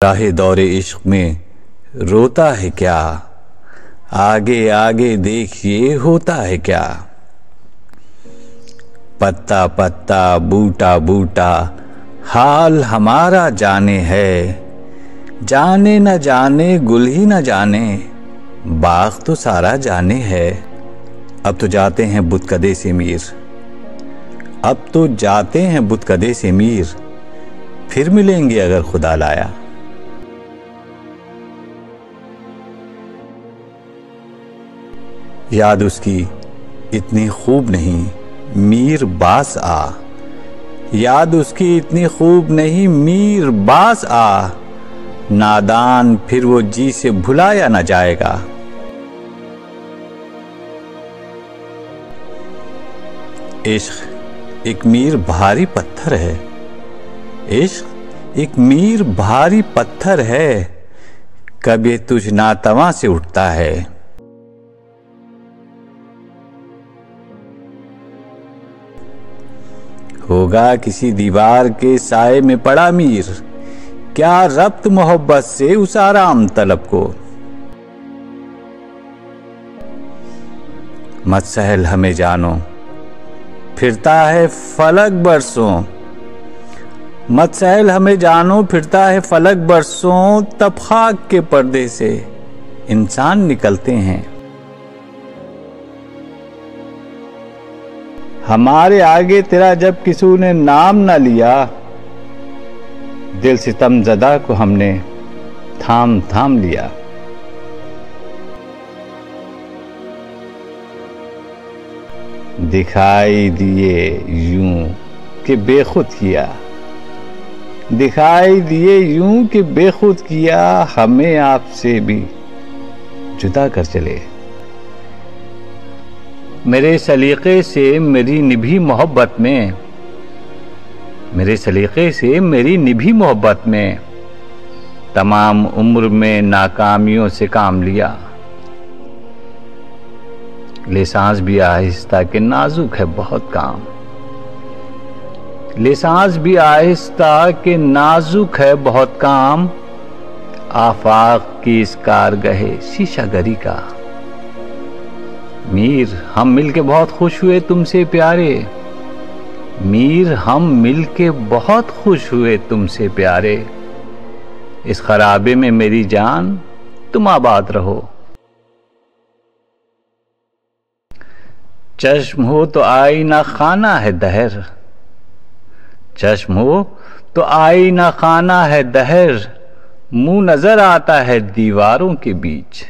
राहे दौरे इश्क में रोता है क्या, आगे आगे देखिए होता है क्या। पत्ता पत्ता बूटा बूटा हाल हमारा जाने है, जाने न जाने गुल ही न जाने बाग तो सारा जाने है। अब तो जाते हैं बुतकदे से मीर, अब तो जाते हैं बुतकदे से मीर, फिर मिलेंगे अगर खुदा लाया। याद उसकी इतनी खूब नहीं मीर बास आ, याद उसकी इतनी खूब नहीं मीर बास आ, नादान फिर वो जी से भुलाया न जाएगा। इश्क एक मीर भारी पत्थर है, इश्क एक मीर भारी पत्थर है, कभी तुझ नातवा से उठता है। होगा किसी दीवार के साए में पड़ा मीर, क्या रब्त मोहब्बत से उस आराम तलब को। मत सहल हमें जानो फिरता है फलक बरसों, मत सहल हमें जानो फिरता है फलक बरसों, तब खाक के पर्दे से इंसान निकलते हैं। हमारे आगे तेरा जब किसी ने नाम ना लिया, दिल सितम ज़दा को हमने थाम थाम लिया। दिखाई दिए यूं कि बेखुद किया, दिखाई दिए यूं कि बेखुद किया, हमें आपसे भी जुदा कर चले। मेरे सलीक़े से मेरी निभी मोहब्बत में, मेरे सलीक़े से मेरी निभी मोहब्बत में, तमाम उम्र में नाकामियों से काम लिया। ले सांस भी आहिस्ता के नाजुक है बहुत काम, ले सांस भी आहिस्ता के नाजुक है बहुत काम, आफाक की इस कारगहे शीशागरी का। मीर हम मिलके बहुत खुश हुए तुमसे प्यारे, मीर हम मिलके बहुत खुश हुए तुमसे प्यारे, इस खराबे में मेरी जान तुम आबाद रहो। चश्म हो तो आईना खाना है दहर, चश्म हो तो आईना खाना है दहर, मुंह नजर आता है दीवारों के बीच।